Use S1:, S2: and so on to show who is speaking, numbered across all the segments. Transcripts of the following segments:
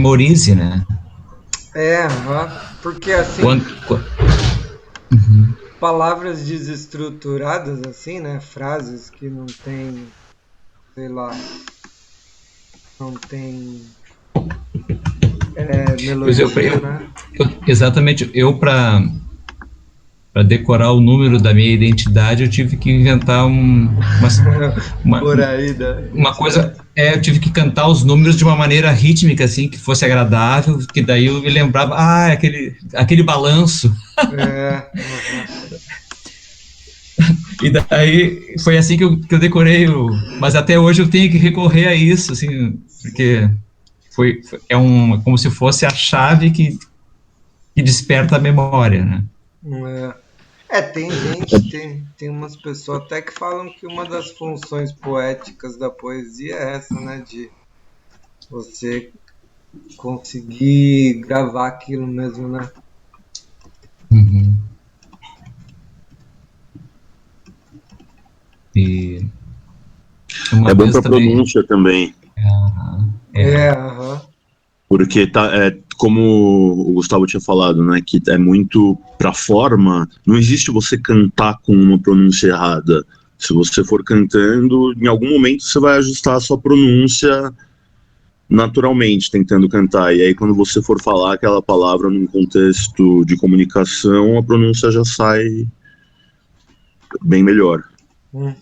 S1: memorize, né?
S2: Porque assim,
S1: Quando,
S2: palavras desestruturadas, assim, né? Frases que não tem, sei lá, não tem
S1: pois
S2: melodia, né?
S1: exatamente, eu para decorar o número da minha identidade, eu tive que inventar uma,
S2: Por aí da
S1: uma
S2: identidade.
S1: coisa. Eu tive que cantar os números de uma maneira rítmica, assim, que fosse agradável, que daí eu me lembrava, aquele balanço.
S2: Aham.
S1: E daí foi assim que eu decorei, mas até hoje eu tenho que recorrer a isso, assim, porque como se fosse a chave que desperta a memória, né?
S2: Tem gente, tem umas pessoas até que falam que uma das funções poéticas da poesia é essa, né? De você conseguir gravar aquilo mesmo, né?
S1: Uhum. E uma
S3: É bom
S1: vez
S3: para
S1: também,
S3: pronúncia também,
S2: Aham.
S3: porque como o Gustavo tinha falado, né, que é muito para forma. Não existe você cantar com uma pronúncia errada. Se você for cantando, em algum momento você vai ajustar a sua pronúncia naturalmente, tentando cantar. E aí, quando você for falar aquela palavra num contexto de comunicação, a pronúncia já sai bem melhor.
S2: Uhum.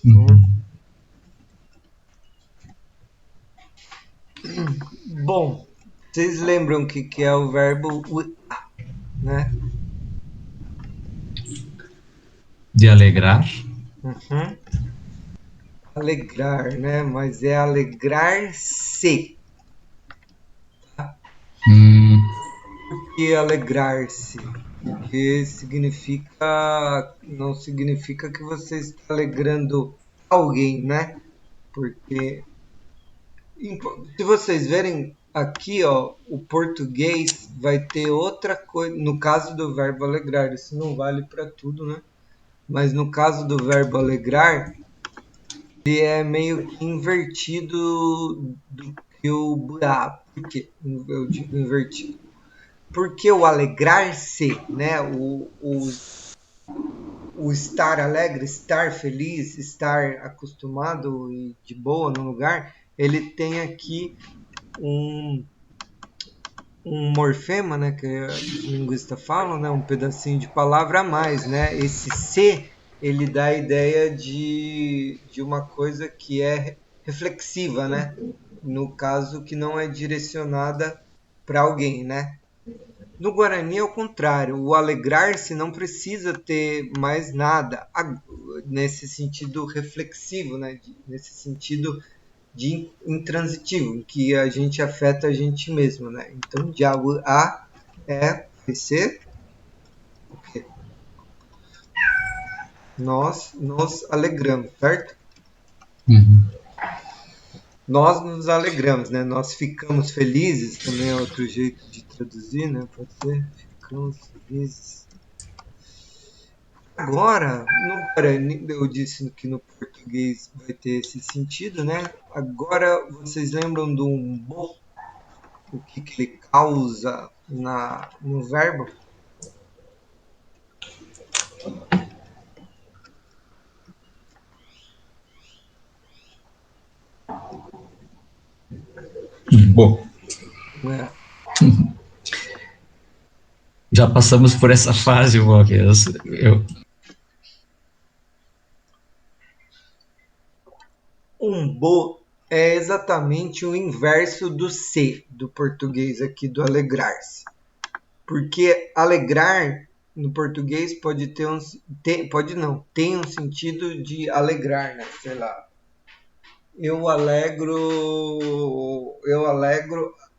S2: Bom, vocês lembram o que é o verbo né?
S1: de alegrar.
S2: Uhum. Alegrar, né? Mas é alegrar-se.
S1: Hum,
S2: Por que alegrar-se? Porque significa, não significa que você está alegrando alguém, né? Porque se vocês verem aqui, ó, o português vai ter outra coisa. No caso do verbo alegrar, isso não vale para tudo, né? Mas no caso do verbo alegrar, ele é meio que invertido do que o por quê? Eu digo invertido. Porque o alegrar-se, né? O estar alegre, estar feliz, estar acostumado e de boa no lugar, ele tem aqui um, um morfema, né, que os linguistas falam, né, um pedacinho de palavra a mais, né? Esse se, ele dá a ideia de uma coisa que é reflexiva, né? No caso que não é direcionada para alguém, né? No Guarani é o contrário, o alegrar-se não precisa ter mais nada nesse sentido reflexivo, né? Nesse sentido de intransitivo, em que a gente afeta a gente mesmo, né? Então, diálogo A vai ser o quê? Nós nos alegramos, certo?
S1: uhum.
S2: Nós nos alegramos, né? Nós ficamos felizes, também é outro jeito de traduzir, né? Pode ser, ficamos felizes. Agora, no Guarani, eu disse que no português vai ter esse sentido, né? Agora, vocês lembram do umbo? O que ele causa no verbo?
S1: Bom,
S2: É.
S1: já passamos por essa fase uma vez.
S2: Umbo é exatamente o inverso do se, do português aqui, do alegrar-se. Porque alegrar no português pode ter pode não, tem um sentido de alegrar, né? Sei lá. Eu alegro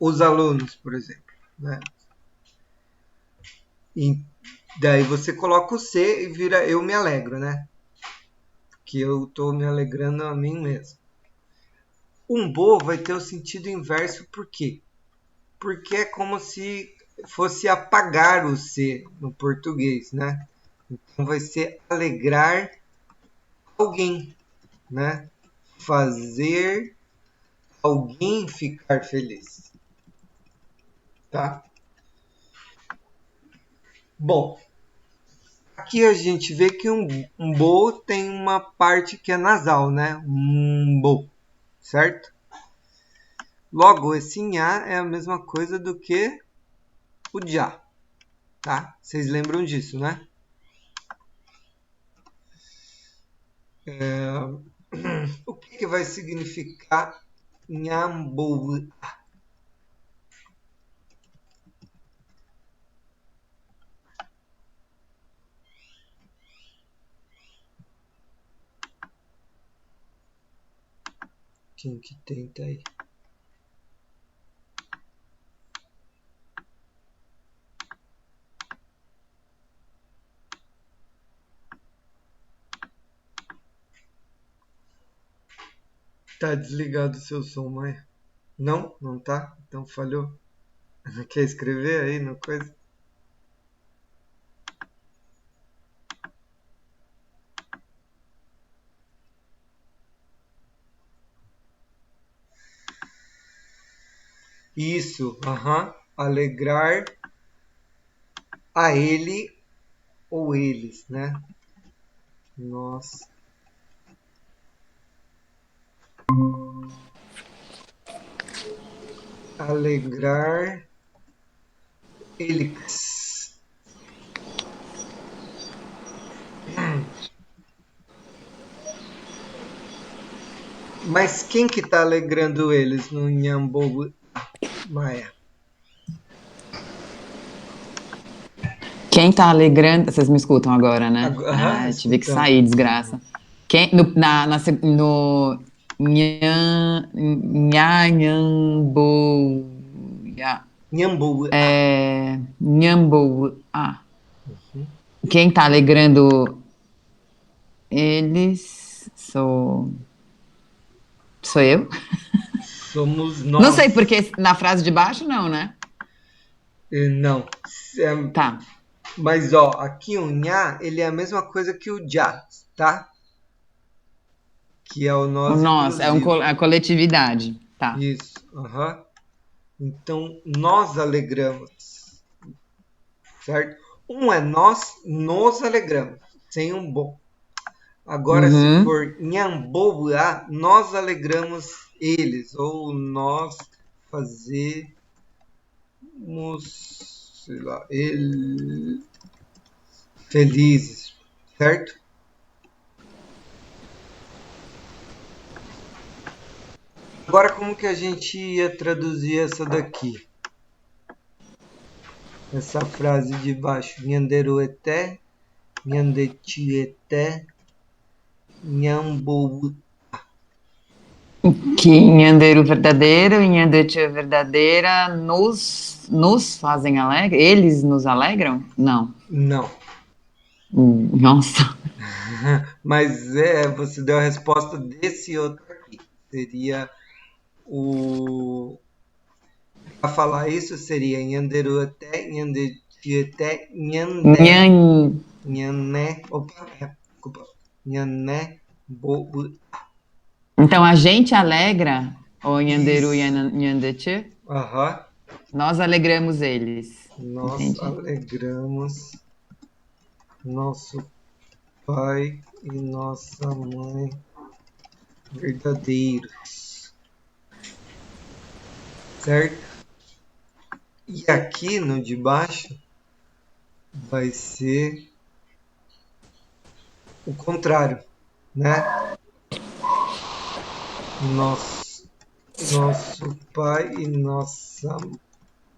S2: os alunos, por exemplo, né? E daí você coloca o se e vira eu me alegro, né? Que eu estou me alegrando a mim mesmo. Umbo vai ter o sentido inverso, por quê? Porque é como se fosse apagar o C no português, né? Então vai ser alegrar alguém, né? Fazer alguém ficar feliz. tá? Bom, aqui a gente vê que um bo tem uma parte que é nasal, né? Bo, certo? Logo, esse nha é a mesma coisa do que o já, tá? Vocês lembram disso, né? O que vai significar nhambou? Quem que tenta aí? Tá desligado o seu som, mãe? Não? Não tá? Então falhou. Quer escrever aí no coisa? Isso, alegrar a ele ou eles, né? Nós. Alegrar eles. Mas quem que tá alegrando eles no Nhambou Maia?
S4: Quem tá alegrando. Vocês me escutam agora, né? Tive que
S2: Escutando.
S4: sair, desgraça. Quem, no Nhanhambo.
S2: Nhambou.
S4: Nhambo. Quem tá alegrando eles sou eu?
S2: Somos nós.
S4: Não sei, porque na frase de baixo, não, né?
S2: Não.
S4: Tá.
S2: Mas, ó, aqui o nha, ele é a mesma coisa que o já, tá? Que é o nós.
S4: O nós, é a coletividade. Tá.
S2: Isso, Então, nós alegramos, certo? Um é nós nos alegramos, sem um bom. Agora, se for nhamboa, nós alegramos eles, ou nós fazemos, sei lá, felizes, certo? Agora, como que a gente ia traduzir essa daqui? Essa frase de baixo. Nhanderueté, nhandetieté, nhambou.
S4: Que Nhanderu verdadeiro e Nhandetia verdadeira nos fazem alegre? Eles nos alegram? Não.
S2: Não.
S4: Nossa.
S2: Mas você deu a resposta desse outro aqui. Seria o... Para falar isso seria Nhanderueté, nhandetieté, nhandé. Nhané. Opa, desculpa. Nhané, bobo.
S4: Então a gente alegra o Nhanderu e Nhandetia? Nós alegramos eles.
S2: Nós
S4: Entendi.
S2: alegramos nosso pai e nossa mãe verdadeiros. Certo? E aqui no de baixo vai ser o contrário, né? Nosso pai e nossa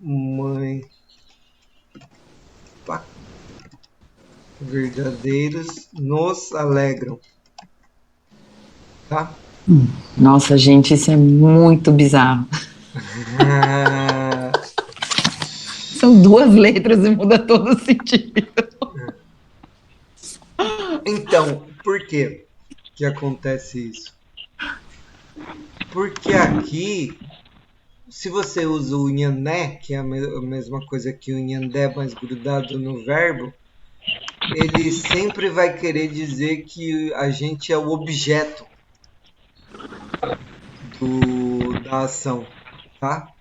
S2: mãe verdadeiros nos alegram, tá?
S4: Nossa, gente, isso é muito bizarro. São duas letras e muda todo o sentido.
S2: Então, por quê que acontece isso? Porque aqui, se você usa o nhané, que é a mesma coisa que o nhandé, mas grudado no verbo, ele sempre vai querer dizer que a gente é o objeto da ação, tá?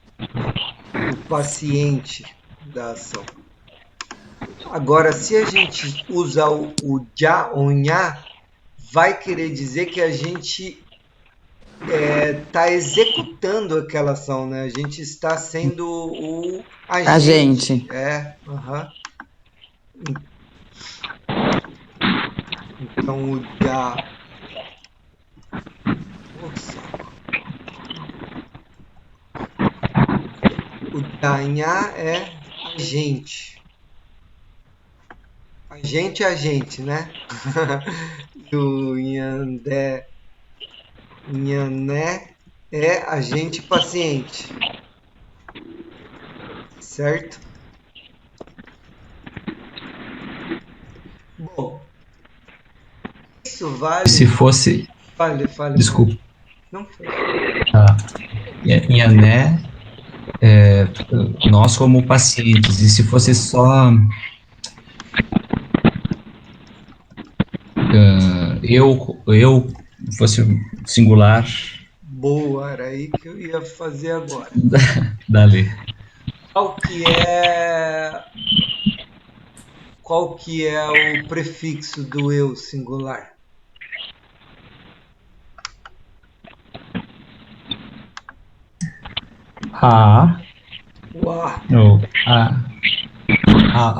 S2: o paciente da ação. Agora, se a gente usa o já ou nha, vai querer dizer que a gente está executando aquela ação, né? A gente está sendo o agente.
S4: Agente.
S2: Aham. Então, o já... Nossa. O Danha é agente. Agente é agente, né? E o Nhané é agente paciente. Certo? Bom, isso vale...
S1: Se fosse,
S2: Fale.
S1: desculpa,
S2: Não foi.
S1: Iané, nós como pacientes, e se fosse só eu fosse singular,
S2: Boa, era aí que eu ia fazer agora.
S1: dali.
S2: Qual que é o prefixo do eu singular?
S1: A,
S2: O A.
S1: ou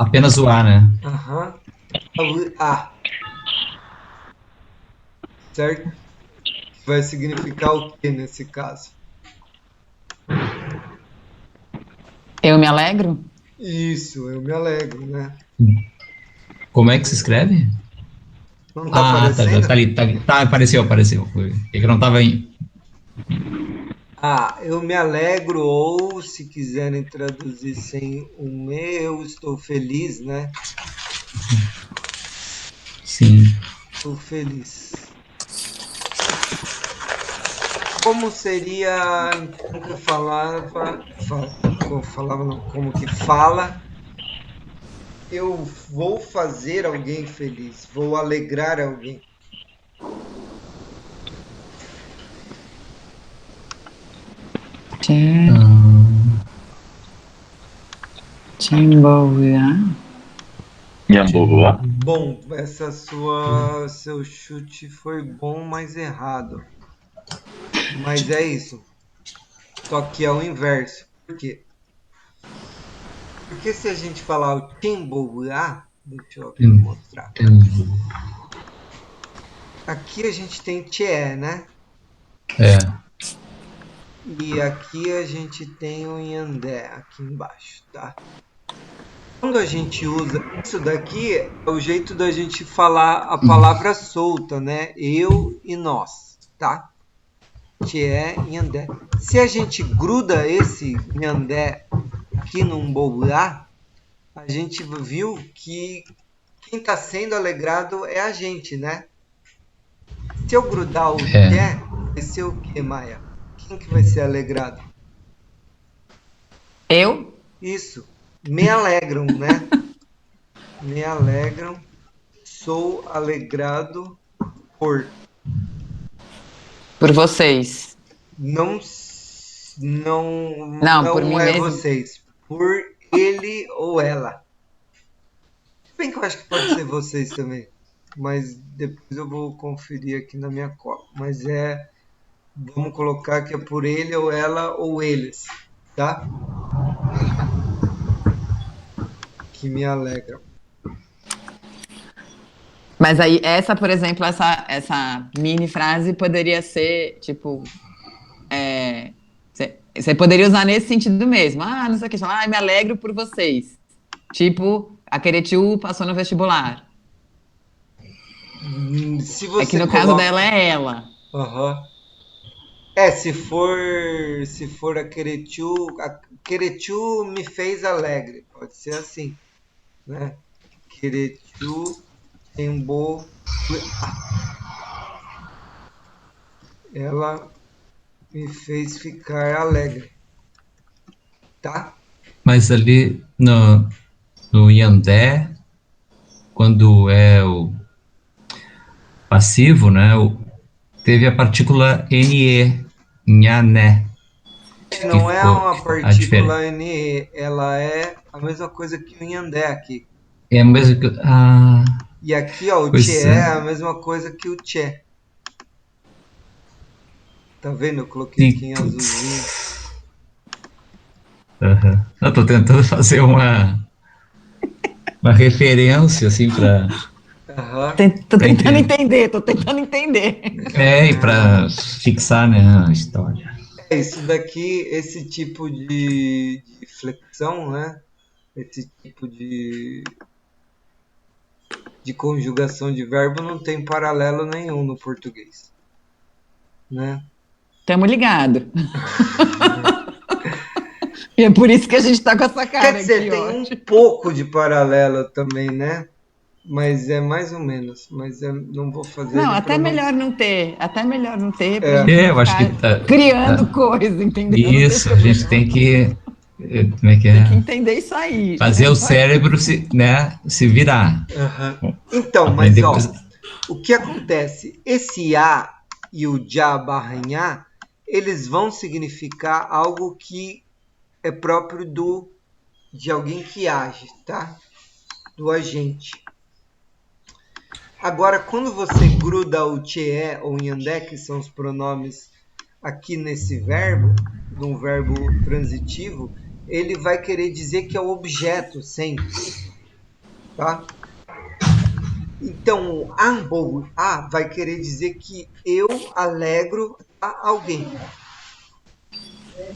S1: apenas o A, né?
S2: Aham. O A. Certo? Vai significar o que nesse caso?
S4: Eu me alegro?
S2: Isso, eu me alegro, né?
S1: Como é que se escreve?
S2: Não tá
S1: Tá
S2: aparecendo?
S1: ali, apareceu. Foi. É que eu não tava em.
S2: Eu me alegro, ou se quiserem traduzir sem o me, eu estou feliz, né?
S1: Sim.
S2: Estou feliz. Como seria, então, que eu falava não, como que fala, eu vou fazer alguém feliz, vou alegrar alguém.
S4: Timboa.
S3: Nhambová.
S2: Bom, seu chute foi bom, mas errado. Mas é isso. Só que é o inverso. Por quê? Porque se a gente falar o Timboa, deixa eu aqui mostrar. Aqui a gente tem Tchê, né? E aqui a gente tem o Yandé aqui embaixo, tá? Quando a gente usa isso daqui, é o jeito da gente falar a palavra solta, né? Eu e nós, tá? Tchê, Yandé. Se a gente gruda esse Yandé aqui num bobuá, a gente viu que quem está sendo alegrado é a gente, né? Se eu grudar o Tchê, vai ser o que, Maia? Quem que vai ser alegrado?
S4: Eu?
S2: Isso. Me alegram, né? Me alegram. Sou alegrado por.
S4: Por vocês.
S2: Não
S4: Não, por mim
S2: é
S4: mesmo.
S2: vocês. Por ele ou ela. Bem que eu acho que pode ser vocês também. Mas depois eu vou conferir aqui na minha cola. Mas vamos colocar que é por ele ou ela ou eles, tá? Que me alegram.
S4: Mas aí, por exemplo, essa mini frase poderia ser, tipo, você poderia usar nesse sentido mesmo. Não sei o que, falar, me alegro por vocês. Tipo, a Queretiu passou no vestibular.
S2: Se
S4: É que
S2: você
S4: no caso
S2: coloca...
S4: dela é ela.
S2: Aham. Se for a Queretiu me fez alegre, pode ser assim, né? Queretiu embo, ela me fez ficar alegre, tá?
S1: Mas ali no Yandé, quando é o passivo, né? Teve a partícula NE, nhané. que
S2: Não é
S1: ficou
S2: uma
S1: a diferença.
S2: partícula NE, ela é a mesma coisa que o Inhandé aqui.
S1: É mesmo que. Ah,
S2: E aqui, ó, o
S1: pois
S2: Tchê é
S1: é.
S2: a mesma coisa que o Tchê. Tá vendo? Eu coloquei
S1: E,
S2: aqui em azulzinho.
S1: putz. Aham. Eu tô tentando fazer uma referência, assim,
S2: Aham.
S4: Tô
S1: para
S4: tentando
S1: entender.
S4: entender, tô tentando entender.
S1: É, e para fixar, né, a história.
S2: É isso daqui, esse tipo de flexão, né? Esse tipo de conjugação de verbo não tem paralelo nenhum no português, né?
S4: Tamo ligado. E é por isso que a gente tá com essa
S2: Quer
S4: cara
S2: dizer,
S4: aqui,
S2: tem
S4: ó.
S2: um pouco de paralelo também, né? Mas é mais ou menos. Mas eu não vou fazer
S4: Não,
S2: ele para
S4: até
S2: não.
S4: melhor não ter. Até melhor não ter pra
S2: É,
S4: gente
S1: É,
S4: não
S1: eu acho que
S4: ficar criando coisa, entendeu? Não tem
S1: isso, a gente
S4: problema.
S1: tem que, como é que
S4: Tem que
S1: é?
S4: entender isso aí.
S1: Fazer
S4: É
S1: o
S4: só isso.
S1: cérebro se, né, se virar.
S2: aham. Então, mas
S1: Aprender
S2: ó,
S1: coisas.
S2: o que acontece? Esse a e o já barra em a, eles vão significar algo que é próprio de alguém que age, tá? Do agente. Agora, quando você gruda o tchê ou nhandé, que são os pronomes aqui nesse verbo, num verbo transitivo, ele vai querer dizer que é o objeto sempre, tá? Então, o ambo a vai querer dizer que eu alegro a alguém.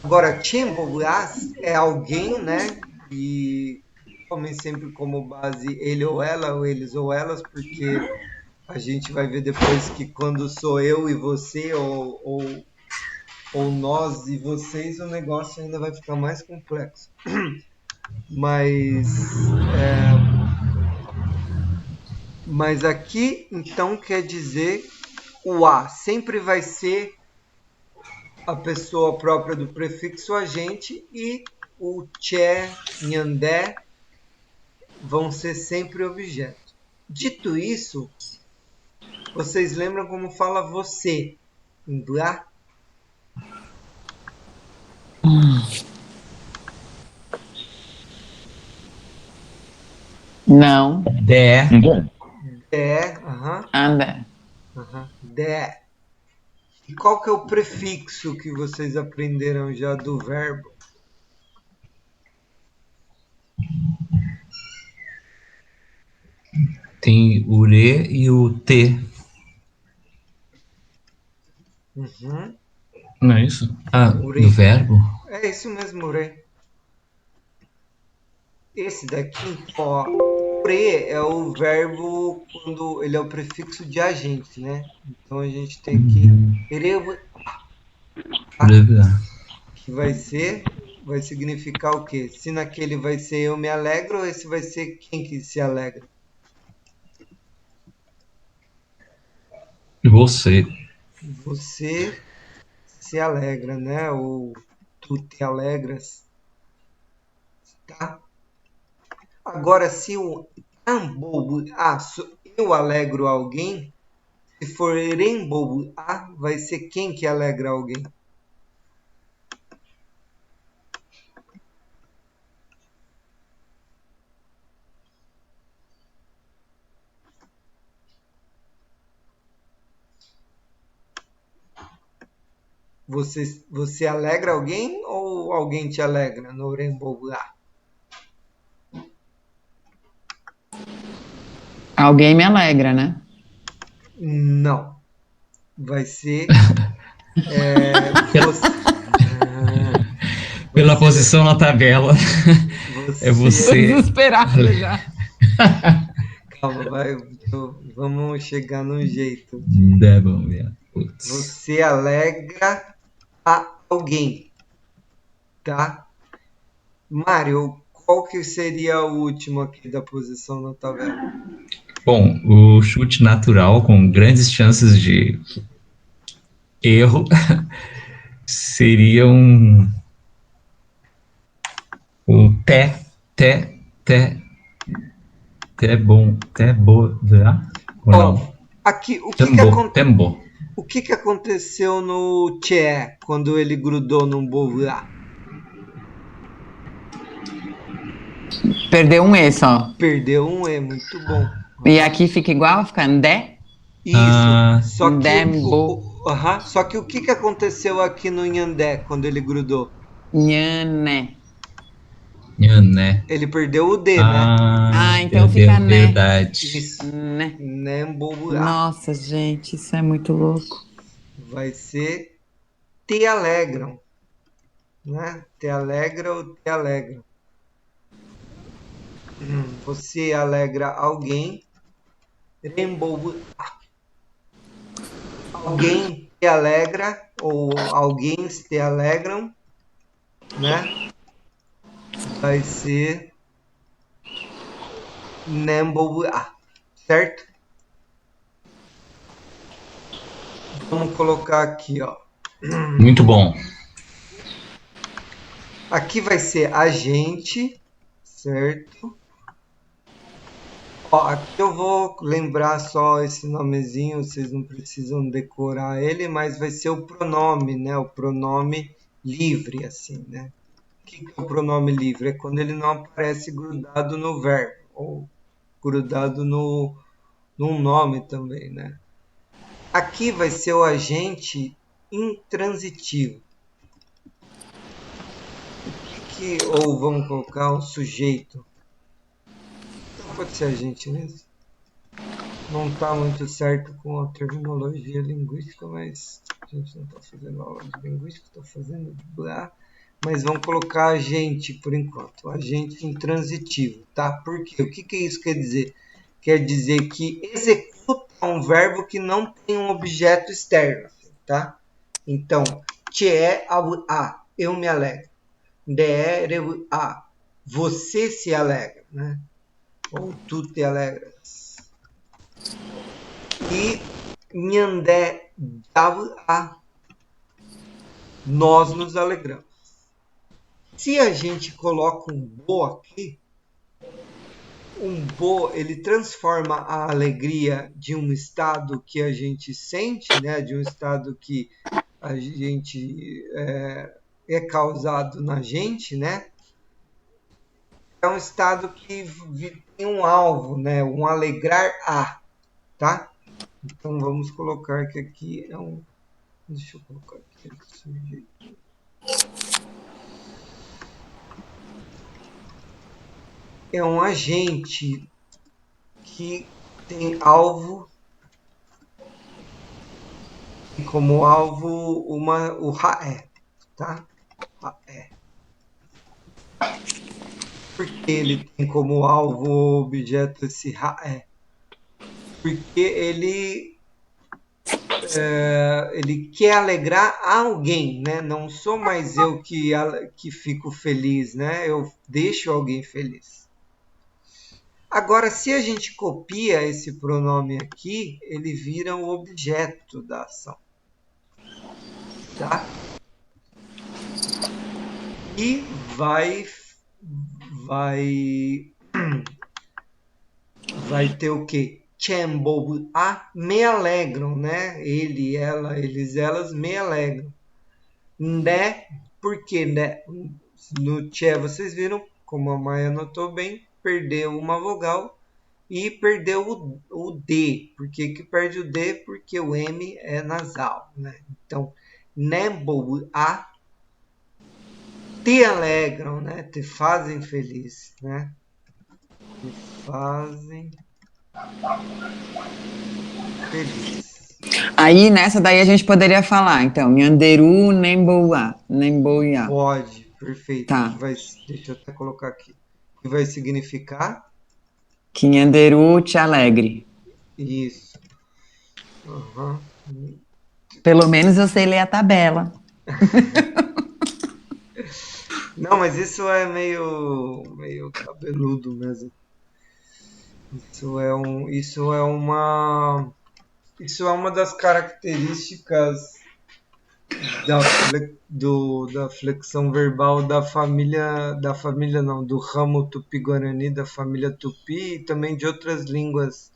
S2: Agora, chembo as é alguém, né? E tomem sempre como base ele ou ela, ou eles ou elas, porque a gente vai ver depois que quando sou eu e você, ou nós e vocês, o negócio ainda vai ficar mais complexo. Mas, mas aqui, então, quer dizer o a sempre vai ser a pessoa própria do prefixo agente e o tché, nhandé vão ser sempre objeto. Dito isso, vocês lembram como fala você em blá?
S4: Não,
S1: De,
S2: É, aham,
S4: anda.
S2: aham, dé. E qual que é o prefixo que vocês aprenderam já do verbo?
S1: tem o re e o t.
S2: Uhum,
S1: Não é isso? Ah,
S2: ure.
S1: do verbo?
S2: É isso mesmo, ure. Esse daqui, ó, ure é o verbo quando ele é o prefixo de agente, né? Então a gente tem aqui ere, que vai significar o quê? Se naquele vai ser eu me alegro, esse vai ser quem que se alegra?
S1: Você.
S2: Você se alegra, né? Ou tu te alegras, tá? Agora, se o ambobo a, eu alegro alguém, se for rembobo a, vai ser quem que alegra alguém? Você alegra alguém ou alguém te alegra no rembobo a?
S4: Alguém me alegra, né?
S2: Não. Vai ser
S1: Pela,
S2: você. Vai
S1: pela
S2: ser
S1: posição na tabela, é
S2: você.
S4: Tô
S1: você.
S4: desesperada já.
S2: Calma, vamos chegar num jeito
S1: Devon, yeah. Putz.
S2: você alegra a alguém, tá? Mário, qual que seria o último aqui da posição na tabela?
S1: Bom, o chute natural, com grandes chances de erro, seria o té bom, té bo, ou
S2: Ó,
S1: não?
S2: aqui, o que que
S1: Tembo.
S2: O que aconteceu no Tchê quando ele grudou num bovuá?
S4: Perdeu um E só.
S2: Perdeu um E, muito bom.
S4: E aqui fica igual, fica Ndé?
S2: Isso. Só que
S4: Ndembo,
S2: só que o que aconteceu aqui no Inhandé quando ele grudou?
S4: Nhané.
S1: Né?
S2: Ele perdeu o D, né?
S4: Então
S1: Meu
S4: fica
S1: Deus,
S4: né.
S1: verdade.
S2: Isso.
S4: Né.
S2: Nembobuá.
S4: Nossa, gente, isso é muito louco.
S2: Vai ser te alegram, né? Te alegra ou te alegram. Você alegra alguém. Rembobuá. Alguém te alegra ou alguém te alegram, né? Vai ser Nembobuá, certo? Vamos colocar aqui, ó.
S1: Muito bom.
S2: Aqui vai ser agente, certo? Ó, aqui eu vou lembrar só esse nomezinho, vocês não precisam decorar ele, mas vai ser o pronome, né? O pronome livre, assim, né? O que é o pronome livre? É quando ele não aparece grudado no verbo, ou grudado num nome também, né? Aqui vai ser o agente intransitivo. Ou vamos colocar um sujeito. Então pode ser agente mesmo. Não está muito certo com a terminologia linguística, mas a gente não está fazendo aula de linguística, está fazendo blá. Mas vamos colocar agente por enquanto, agente intransitivo, tá? Por quê? O que isso quer dizer? Quer dizer que executa um verbo que não tem um objeto externo, tá? Então, te é a, eu me alegro. De a, você se alegra, né? Ou tu te alegras. E Nhandé a, nós nos alegramos. Se a gente coloca um bo aqui, um bo ele transforma a alegria de um estado que a gente sente, né, de um estado que a gente é causado na gente, né? É um estado que tem um alvo, né, um alegrar a, tá? Então vamos colocar que aqui é um, deixa eu colocar aqui sujeito. É um agente que tem alvo e como alvo o raé, tá? Raé. Por que ele tem como alvo o objeto esse raé? Porque ele quer alegrar alguém, né? Não sou mais eu que fico feliz, né? Eu deixo alguém feliz. Agora, se a gente copia esse pronome aqui, ele vira o objeto da ação. Tá? E vai ter o quê? Chambo a me alegram, né? Ele, ela, eles, elas me alegram. Né? Porque né? No tchê vocês viram, como a Maia notou bem, perdeu uma vogal e perdeu o D. Por que perde o D? Porque o M é nasal, né? Então, nembo a te alegram, né? Te fazem feliz, né? Te fazem feliz.
S4: Aí nessa daí a gente poderia falar, então, Nhanderu Nemboa. Nemboia.
S2: Pode, perfeito.
S4: Tá.
S2: Deixa eu até colocar aqui. O que vai significar?
S4: Que Nhanderu te alegre.
S2: Isso. Uhum.
S4: Pelo menos eu sei ler a tabela.
S2: Não, mas isso é meio cabeludo mesmo. Isso é uma das características da flexão verbal da família não, do ramo Tupi-Guarani, da família Tupi e também de outras línguas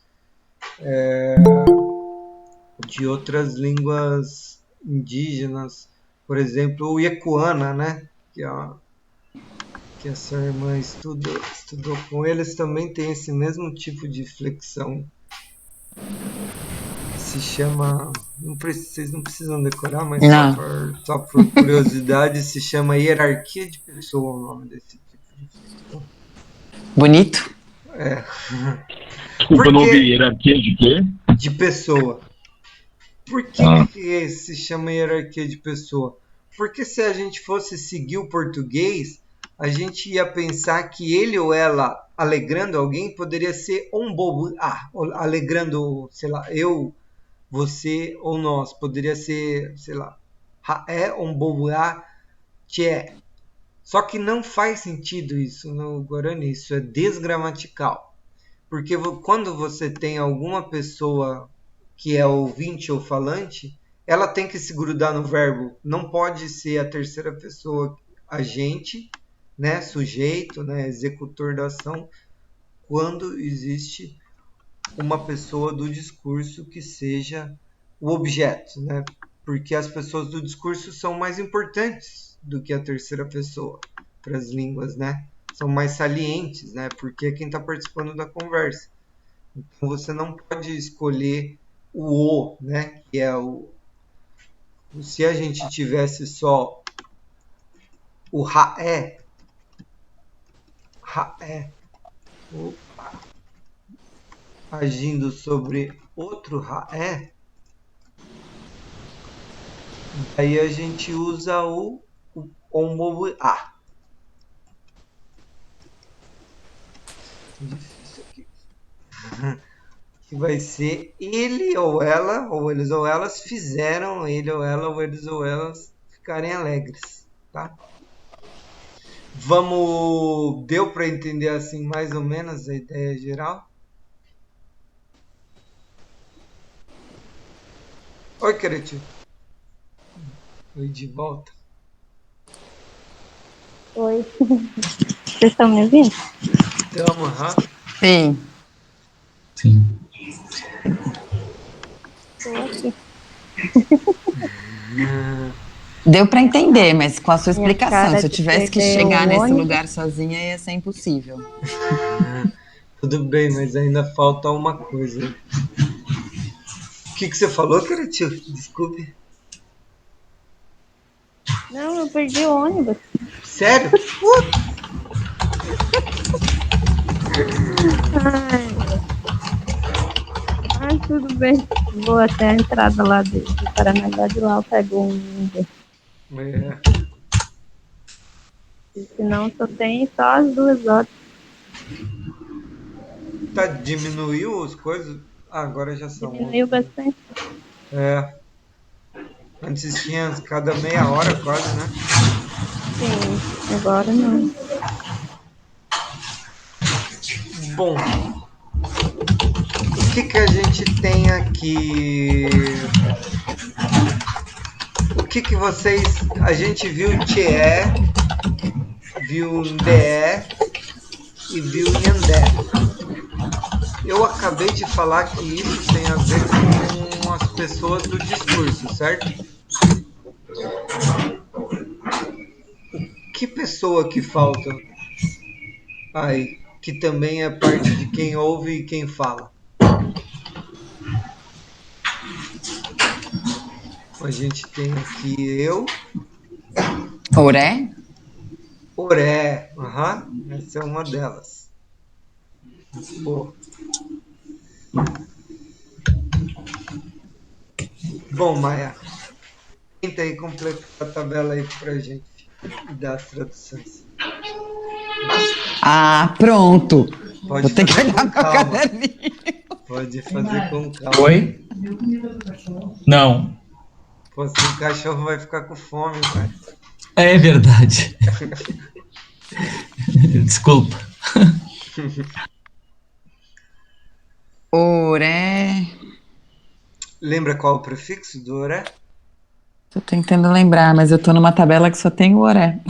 S2: de outras línguas indígenas, por exemplo, o Iacuana, né? Que a sua irmã estudou com eles, também tem esse mesmo tipo de flexão. Se chama, vocês não precisam decorar, mas
S4: Não.
S2: só por curiosidade, se chama hierarquia de pessoa, o nome desse tipo de flexão.
S4: Bonito.
S2: É.
S3: Desculpa, eu não ouvi. Hierarquia de quê?
S2: De pessoa. Por que, que se chama hierarquia de pessoa? Porque se a gente fosse seguir o português, a gente ia pensar que ele ou ela alegrando alguém poderia ser um bobo. Alegrando, sei lá, eu, você ou nós. Poderia ser, sei lá, um bobo tchê. Só que não faz sentido isso no Guarani, isso é desgramatical. Porque quando você tem alguma pessoa que é ouvinte ou falante, ela tem que se grudar no verbo. Não pode ser a terceira pessoa agente, né, sujeito, né, executor da ação, quando existe uma pessoa do discurso que seja o objeto, né? Porque as pessoas do discurso são mais importantes do que a terceira pessoa para as línguas, né? São mais salientes, né? Porque é quem está participando da conversa. Então você não pode escolher o, né? Que é o. Se a gente tivesse só o raé, agindo sobre outro raé, aí a gente usa o homo a. Difícil aqui. Que vai ser ele ou ela, ou eles ou elas fizeram ele ou ela, ou eles ou elas ficarem alegres, tá? Deu para entender assim mais ou menos a ideia geral? Oi, Queretinho. Oi, de volta.
S5: Oi. Vocês estão me ouvindo?
S2: Tamo,
S4: Sim.
S1: Sim.
S5: Estou aqui.
S4: Deu para entender, mas com a sua
S5: Minha
S4: explicação,
S5: cara
S4: se eu
S5: de
S4: tivesse que
S5: perder
S4: chegar
S5: o
S4: nesse
S5: ônibus.
S4: lugar sozinha, ia ser impossível.
S2: Tudo bem, mas ainda falta uma coisa. O que você falou, Queretinho? Desculpe.
S5: Não, eu perdi o ônibus.
S2: Sério?
S5: Ai, tudo bem. Vou até a entrada lá de Paranaguá, de lá eu pego um Uber.
S2: É.
S5: Senão só tem só as 2 horas.
S2: Tá, diminuiu as coisas? Agora já são
S5: Diminuiu
S2: 11, né?
S5: bastante.
S2: É. Antes tinha cada meia hora quase, né?
S5: Sim, agora não.
S2: Bom, o que a gente tem aqui? O que vocês... A gente viu Tchê, viu Ndé e viu Nhandé. Eu acabei de falar que isso tem a ver com as pessoas do discurso, certo? Que pessoa que falta aí, que também é parte de quem ouve e quem fala? A gente tem aqui eu.
S4: Oré?
S2: Oré. Essa é uma delas. Pô. Bom, Maia, tenta aí completar a tabela aí pra gente e dar as traduções.
S4: Ah, pronto.
S2: Pode
S4: Vou ter que
S2: fazer
S4: olhar
S2: com
S4: meu
S2: calma.
S4: caderninho.
S2: Pode fazer com calma.
S1: Oi? Não.
S2: Pô, se o cachorro vai ficar com fome, cara.
S1: É verdade. Desculpa.
S4: Oré.
S2: Lembra qual é o prefixo do oré?
S4: Tô tentando lembrar, mas eu tô numa tabela que só tem o oré.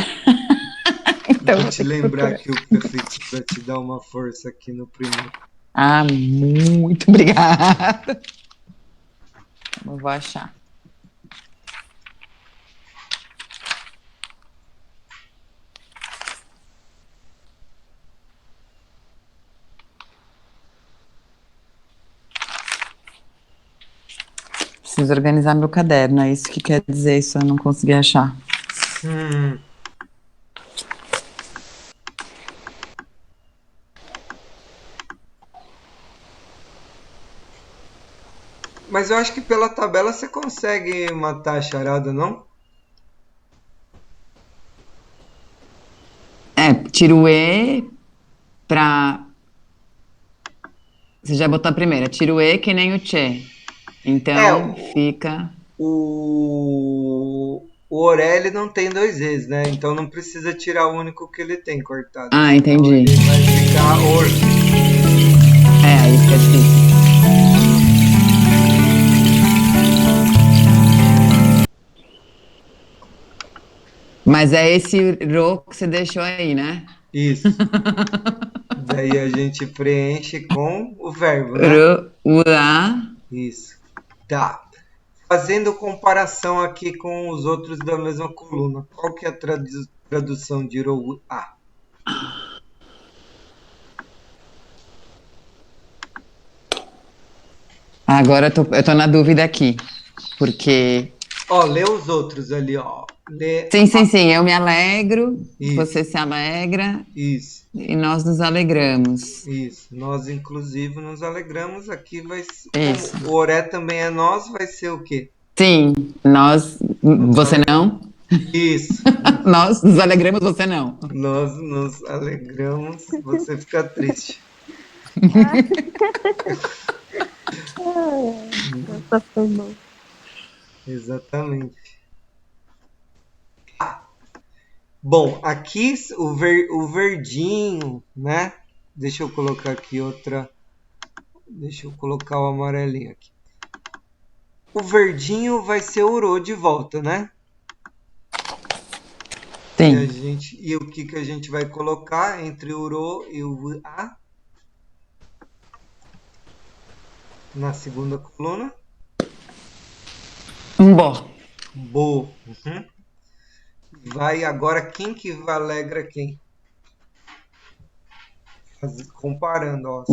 S4: Então
S2: Vou te lembrar aqui o prefixo para te dar uma força aqui no primeiro.
S4: Ah, muito obrigada. Eu vou achar. Preciso organizar meu caderno, é isso que quer dizer isso, eu não consegui achar.
S2: Hum. Mas eu acho que pela tabela você consegue matar a charada, não?
S4: Tira o E pra. Você já botou a primeira, tira o E que nem o Tchê.
S2: É,
S4: Então fica.
S2: o Orelli não tem dois E's, né? Então não precisa tirar o único que ele tem cortado.
S4: Ah,
S2: Senão
S4: entendi.
S2: ele vai ficar Or.
S4: Aí fica difícil. Mas é esse ro que você deixou aí, né?
S2: Isso. Daí a gente preenche com o verbo, né?
S4: Ro, ua.
S2: Isso. Tá. Fazendo comparação aqui com os outros da mesma coluna. Qual que é a tradução de ro? Ah.
S4: Agora eu tô na dúvida aqui. Porque.
S2: Ó, lê os outros ali, ó. Lê.
S4: Sim, eu me alegro,
S2: Isso.
S4: você se alegra
S2: Isso.
S4: e nós nos alegramos.
S2: Isso. Nós, inclusive, nos alegramos. Aqui vai ser.
S4: Isso.
S2: Como o oré também é nós, vai ser o quê?
S4: Sim, nós. Você não?
S2: Isso.
S4: Nós nos alegramos, você não.
S2: Nós nos alegramos. Você fica triste.
S5: Essa foi boa.
S2: Exatamente. Bom, aqui o verdinho, né? Deixa eu colocar aqui outra. Deixa eu colocar o amarelinho aqui. O verdinho vai ser o ro de volta, né?
S4: Sim.
S2: E o que a gente vai colocar entre o ro e o a? Na segunda coluna?
S4: Um bó.
S2: Bo. Uhum. Vai agora quem que alegra quem? Comparando, ó.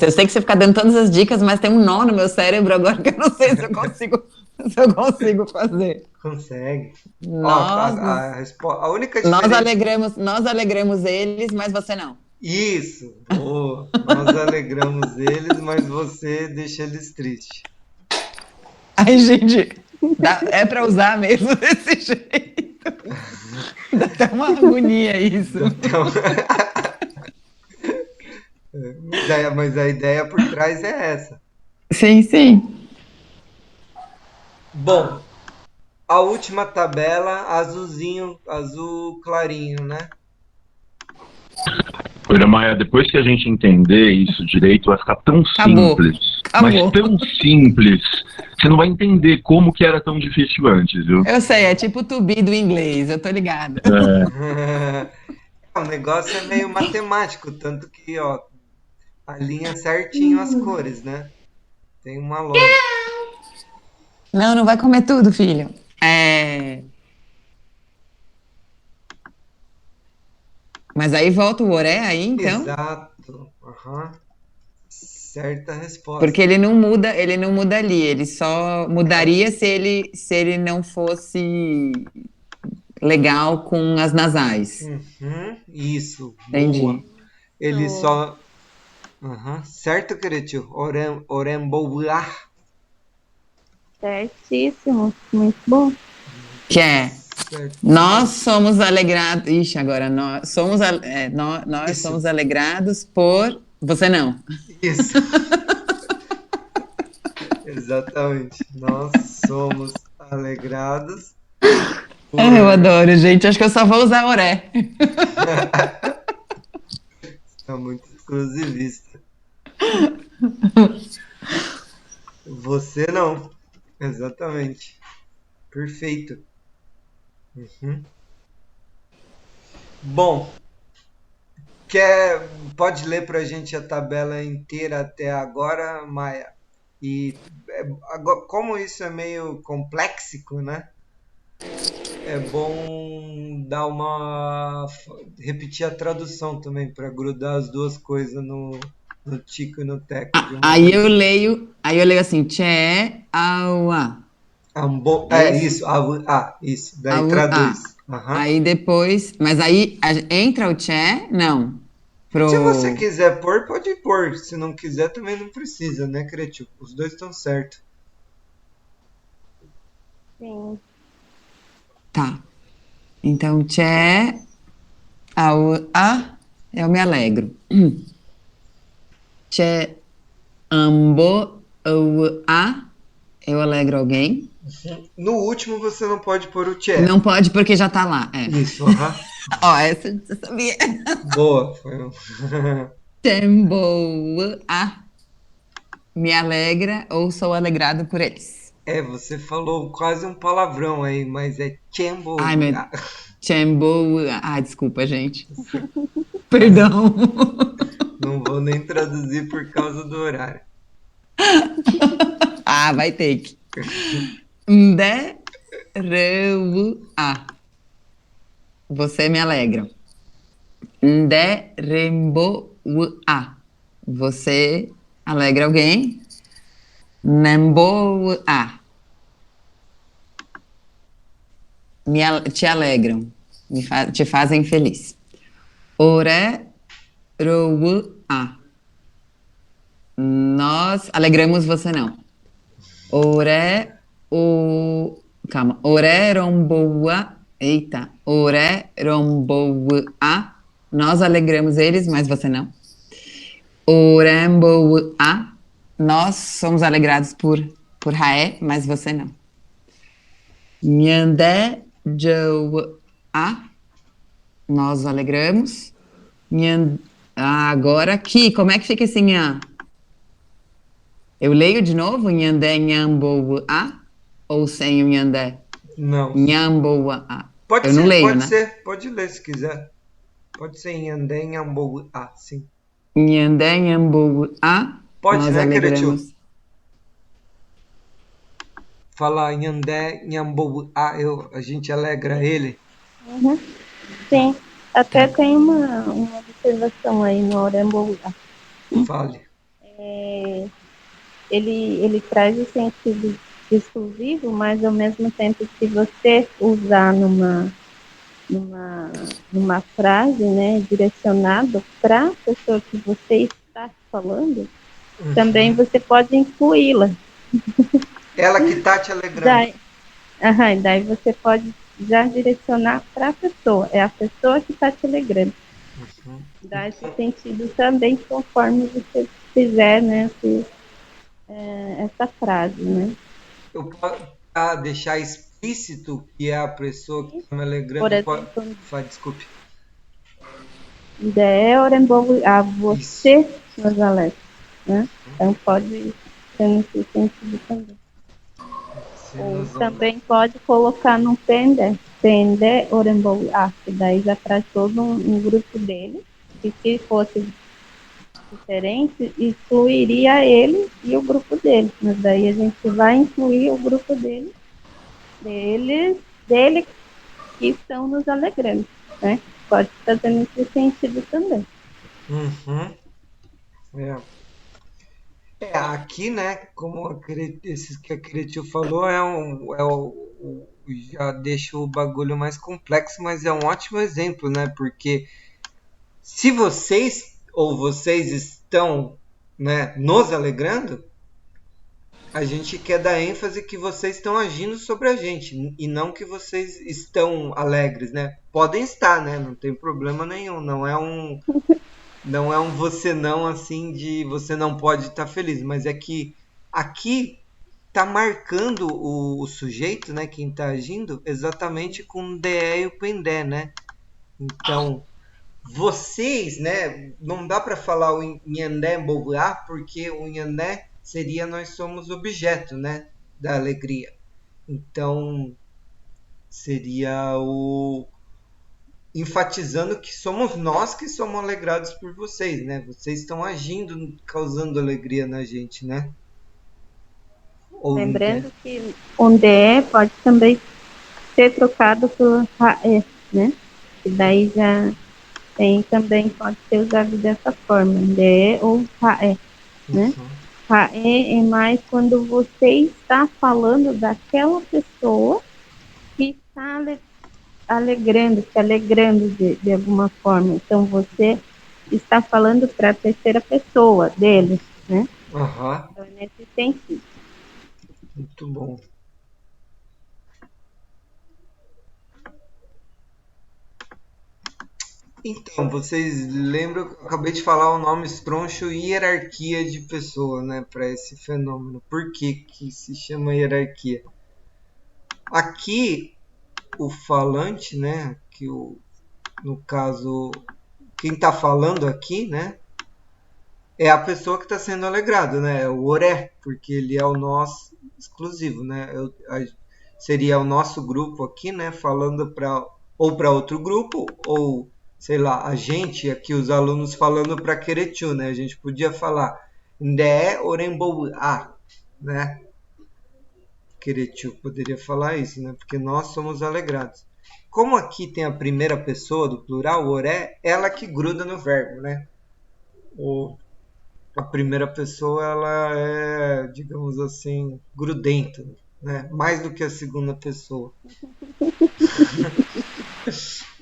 S4: Eu sei que você fica dando todas as dicas, mas tem um nó no meu cérebro agora que eu não sei se eu consigo fazer.
S2: Consegue.
S4: Nós,
S2: Ó, a única diferença...
S4: nós alegramos eles, mas você não.
S2: Isso. Boa. Nós alegramos eles, mas você deixa eles tristes.
S4: Ai, gente, é pra usar mesmo desse jeito. Dá até uma agonia isso.
S2: Então... mas a ideia por trás é essa.
S4: Sim.
S2: Bom, a última tabela, azulzinho, azul clarinho, né?
S3: Olha, Maia, depois que a gente entender isso direito, vai ficar tão simples. Mas tão simples. Você não vai entender como que era tão difícil antes, viu?
S4: Eu sei, é tipo to be do inglês, eu tô ligada.
S2: O negócio é meio matemático, tanto que, ó, alinha certinho as cores, né? Tem uma lógica.
S4: Não vai comer tudo, filho. Mas aí volta o oré aí, então?
S2: Exato. Uhum. Certa resposta.
S4: Porque ele não muda ali, ele só mudaria se ele não fosse legal com as nasais.
S2: Isso.
S4: Entendi.
S2: Boa. Ele só... Certo, querido? Oremboar.
S5: Certíssimo. Muito bom.
S4: Que é... Nós somos alegrados... Ixi, agora nós somos, nós somos alegrados por... Você não.
S2: Isso. Exatamente. Nós somos alegrados por...
S4: Eu adoro, gente. Acho que eu só vou usar oré.
S2: É muito exclusivista. Você não. Exatamente. Perfeito. Bom, Pode ler pra gente a tabela inteira até agora, Maia? E agora, como isso é meio complexico, né? É bom repetir a tradução também para grudar as duas coisas no tico e no teco de uma
S4: Aí eu
S2: vez.
S4: leio, aí eu leio assim, tchê, aua. É isso?
S2: Isso, isso. Daí
S4: A.
S2: traduz. Aham.
S4: Aí depois, mas aí entra o tchê? Não.
S2: Se você
S4: Pro.
S2: quiser pôr, pode pôr. Se não quiser, também não precisa, né, Criativo? Os dois estão certos.
S5: Sim.
S4: Tá. Então, tchê, aua, eu me alegro. Tchê, ambo, aua, eu alegro alguém.
S2: No último, você não pode pôr o tchê.
S4: Não pode porque já tá lá. É.
S2: Isso, aham.
S4: Ó, essa eu sabia.
S2: Boa.
S4: Temboa, me alegra ou sou alegrado por eles.
S2: Você falou quase um palavrão aí, mas é
S4: Ai,
S2: Chambo.
S4: meu. Temboa. Ah, desculpa, gente.
S2: Mas
S4: Perdão.
S2: não vou nem traduzir por causa do horário.
S4: Ah, vai ter que. Nde, reu, você me alegra. Nde, rembo, você alegra alguém. Nembo, te alegram. Te fazem feliz. Ore, rou, nós alegramos você não. Ore, o. Calma. Ore, romboa. Eita. Ore, romboa. Nós alegramos eles, mas você não. Oremboa. Nós somos alegrados por Raé, mas você não. Nhande, joa. Nós alegramos. Agora aqui, como é que fica esse nhan? Eu leio de novo, Nhandé, Nhamboa, ou sem o Nhandé?
S2: Não.
S4: Nhamboa,
S2: Pode
S4: eu não
S2: ser,
S4: leio,
S2: pode
S4: né?
S2: ser. Pode ler se quiser. Pode ser em Andé, em Ambo. Sim.
S4: Nhandé, Nhamboa,
S2: Pode,
S4: nós
S2: né, Queretio?
S4: alegramos.
S2: Falar em Andé, em Ambo. A gente alegra ele.
S5: Uhum. Sim. Até tem uma observação aí no Oremboa.
S2: Fale.
S5: Ele traz o sentido exclusivo, mas ao mesmo tempo, se você usar numa frase, né, direcionado para a pessoa que você está falando, também você pode incluí-la.
S2: Ela que tá te alegrando.
S5: Daí você pode já direcionar para a pessoa. É a pessoa que está te alegrando. Dá esse sentido também conforme você fizer, né, essa frase, né?
S2: Eu posso deixar explícito que é a pessoa que está me alegrando.
S5: Por exemplo,
S2: Desculpe.
S5: ideia a você nos alerta, né? Então pode ser nesse sentido também. Ou também pode colocar no pende orembou, que daí já traz todo um grupo dele, e se fosse diferente, excluiria ele e o grupo dele, mas daí a gente vai incluir o grupo dele que estão nos alegrando, né? Pode fazer nesse sentido também.
S2: Aqui, né, como esses que a Cretil falou, já deixa o bagulho mais complexo, mas é um ótimo exemplo, né? Porque se vocês estão, né, nos alegrando, a gente quer dar ênfase que vocês estão agindo sobre a gente e não que vocês estão alegres, né? Podem estar, né? Não tem problema nenhum. Não é um você não assim de você não pode estar feliz, mas é que aqui tá marcando o sujeito, né? Quem tá agindo exatamente com o DE e o pendé, né? Então vocês, né? Não dá para falar o Nhandé Mbobuá, porque o Nhandé seria nós somos objeto, né? Da alegria. Então seria o enfatizando que somos nós que somos alegrados por vocês, né? Vocês estão agindo, causando alegria na gente, né?
S5: Lembrando que o DE pode também ser trocado por RAE, né? E daí já tem, também pode ser usado dessa forma, DE ou RAE, né? RAE é mais quando você está falando daquela pessoa que está se alegrando de alguma forma. Então, você está falando para a terceira pessoa dele, né? Então, é nesse sentido.
S2: Muito bom. Então, vocês lembram, eu acabei de falar o nome estroncho hierarquia de pessoa, né, para esse fenômeno. Por que que se chama hierarquia? Aqui, o falante, né, no caso, quem está falando aqui, né, é a pessoa que está sendo alegrado, né, é o oré, porque ele é o nosso exclusivo, né, seria o nosso grupo aqui, né, falando para outro grupo, ou sei lá, a gente aqui, os alunos falando para Queretiu, né, a gente podia falar Ndé Orembo A, né, Queretiu poderia falar isso, né, porque nós somos alegrados. Como aqui tem a primeira pessoa do plural, o oré, ela que gruda no verbo, né? A primeira pessoa, ela é, digamos assim, grudenta, né? Mais do que a segunda pessoa.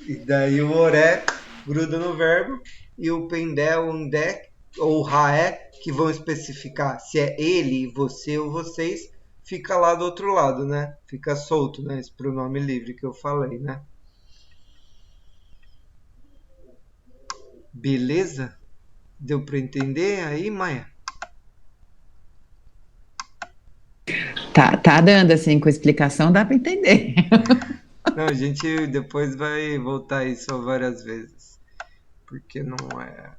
S2: E daí o oré gruda no verbo e o pendé, o ndé ou o raé, que vão especificar se é ele, você ou vocês, fica lá do outro lado, né? Fica solto, né? Esse pronome livre que eu falei, né? Beleza? Deu para entender aí, Maia?
S4: Tá dando, assim, com explicação, dá para entender.
S2: Não, a gente depois vai voltar isso várias vezes. Porque não é...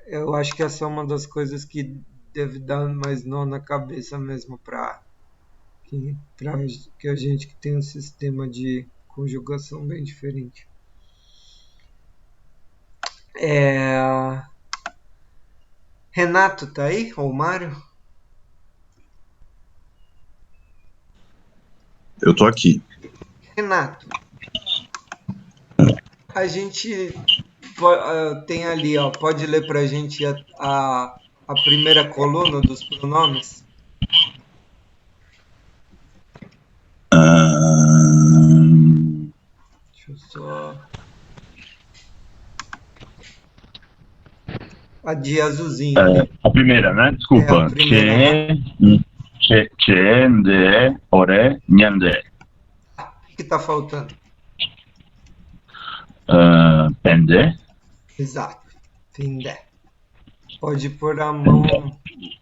S2: Eu acho que essa é uma das coisas que deve dar mais nó na cabeça mesmo para que a gente que tem um sistema de conjugação bem diferente. Renato tá aí? Ou Mário?
S3: Eu tô aqui.
S2: Renato, a gente tem ali, ó, pode ler pra gente a primeira coluna dos pronomes? Deixa eu só... A de azulzinho.
S3: A primeira, né? Desculpa.
S2: A primeira,
S3: Che, Ndé, Oré, Nhandé.
S2: O que tá faltando?
S3: Pendé.
S2: Exato. Pendé. Pode pôr a mão,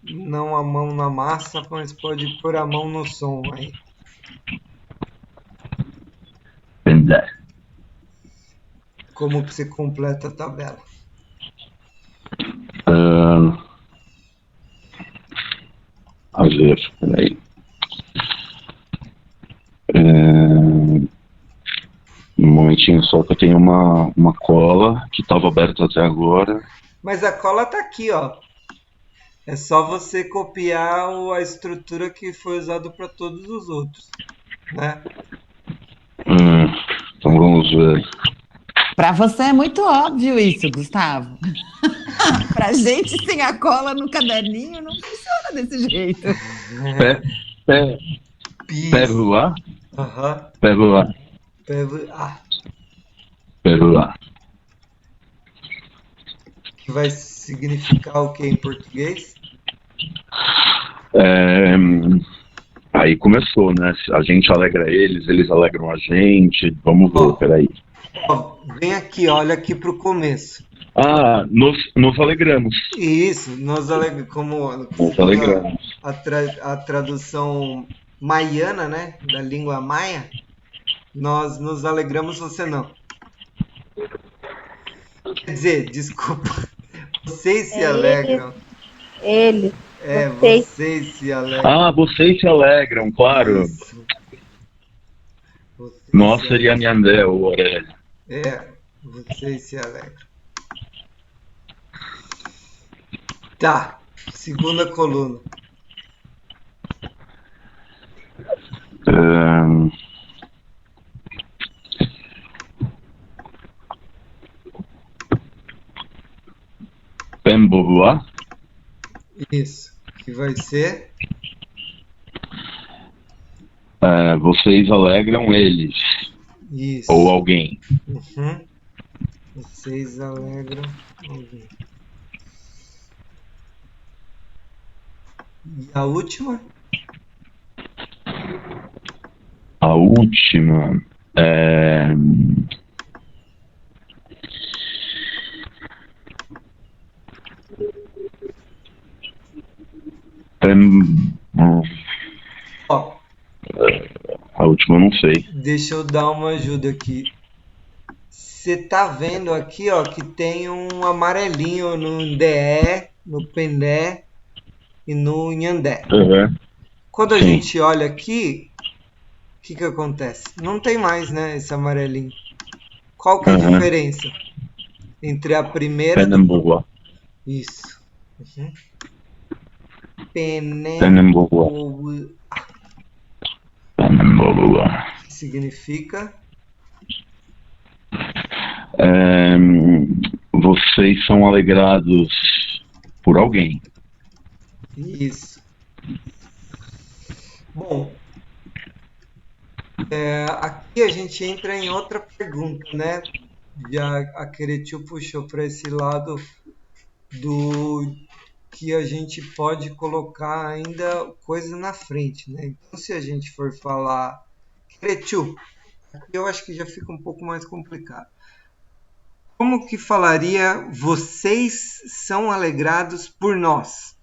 S2: não a mão na massa, mas pode pôr a mão no som aí.
S3: Pendé.
S2: Como que você completa a tabela?
S3: A ver, peraí. Um momentinho só que eu tenho uma cola que estava aberta até agora.
S2: Mas a cola tá aqui, ó. É só você copiar a estrutura que foi usada para todos os outros, né?
S3: Então vamos ver.
S4: Para você é muito óbvio isso, Gustavo. Pra gente sem a cola no caderninho não funciona desse jeito.
S3: Perua.
S2: Aham.
S3: Perua. Perua.
S2: Que vai significar o que em português?
S3: Aí começou, né? A gente alegra eles alegram a gente. Vamos ver, peraí.
S2: Vem aqui, olha aqui pro começo.
S3: Nos alegramos.
S2: Isso, nós alegramos, como
S3: Nos alegramos.
S2: A tradução maiana, né, da língua maia, nós nos alegramos, você não. Quer dizer, desculpa, vocês se alegram.
S5: Eles.
S2: Vocês se alegram.
S3: Vocês se alegram, claro.
S2: Isso. Vocês
S3: Nós seria Nhandé ou Oré.
S2: Vocês se alegram. Tá, segunda coluna.
S3: Pemboa.
S2: Isso, que vai ser?
S3: Vocês alegram eles.
S2: Isso.
S3: Ou alguém.
S2: Uhum. Vocês alegram alguém. E a última?
S3: A última é...
S2: Ó,
S3: A última eu não sei.
S2: deixa eu dar uma ajuda aqui. Você tá vendo aqui, ó, que tem um amarelinho no Ndé, no Pendé e no Nhandé. Quando a gente olha aqui, o que acontece? Não tem mais, né, esse amarelinho. Qual que é a diferença entre a primeira...
S3: Pernambuco.
S2: Isso.
S3: Pernambuco.
S2: Significa?
S3: Vocês são alegrados por alguém.
S2: Isso. Bom, aqui a gente entra em outra pergunta, né? Já a Queretiu puxou para esse lado do que a gente pode colocar ainda coisa na frente, né? Então, se a gente for falar Queretiu, eu acho que já fica um pouco mais complicado. Como que falaria vocês são alegrados por nós?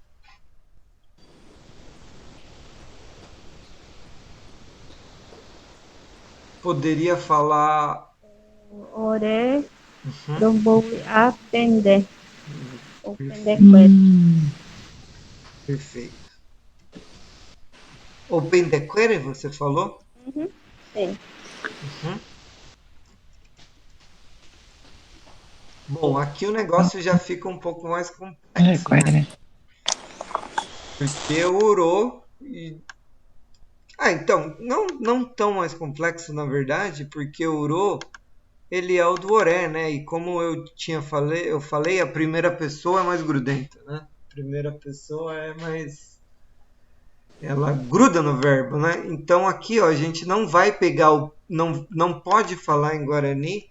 S2: Poderia falar...
S5: Oré, Dombou a Pendé. Ou Pendé
S2: Perfeito. O Pendequere, você falou?
S5: Sim.
S2: Bom, aqui o negócio já fica um pouco mais complexo, né? Porque o Uro... então, não tão mais complexo, na verdade, porque o Uro, ele é o do Oré, né? E como eu falei, a primeira pessoa é mais grudenta, né? A primeira pessoa é mais... ela gruda no verbo, né? Então aqui, ó, a gente não vai pegar não pode falar em Guarani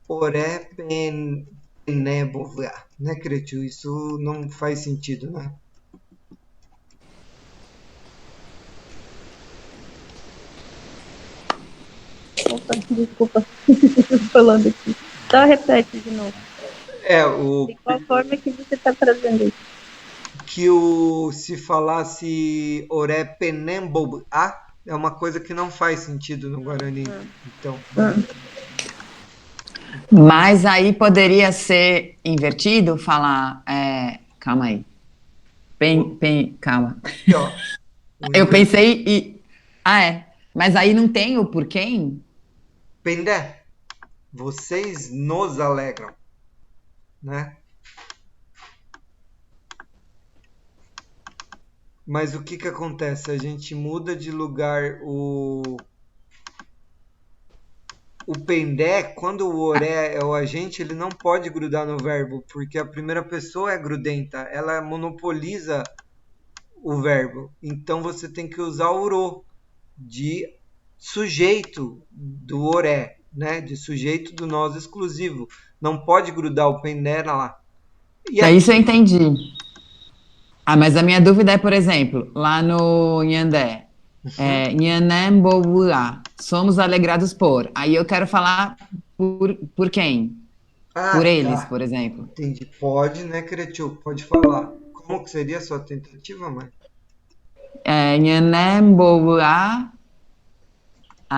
S2: Oré Pené Boveá, né, Cretil? Isso não faz sentido, né?
S5: Opa, desculpa. Falando aqui. Só repete de novo. De qual forma que você está trazendo isso?
S2: Que se falasse Oré Penemboá é uma coisa que não faz sentido no Guarani. Então.
S4: Mas aí poderia ser invertido, falar. Calma aí. Calma.
S2: Aqui, ó,
S4: eu pensei e. Mas aí não tem o por quem?
S2: Pendé. Vocês nos alegram, né? Mas o que acontece? A gente muda de lugar o Pendé, quando o Oré é o agente, ele não pode grudar no verbo, porque a primeira pessoa é grudenta, ela monopoliza o verbo. Então você tem que usar o Uro de sujeito do Oré, né? De sujeito do nós exclusivo. Não pode grudar o Pendé lá.
S4: Isso eu entendi. Mas a minha dúvida é, por exemplo, lá no Nhandé, Nhanemboa, somos alegrados por. Aí eu quero falar por quem? Por eles, por exemplo.
S2: Entendi. Pode, né, Cretil? Pode falar. Como que seria a sua tentativa, mãe?
S4: Nhanemboa.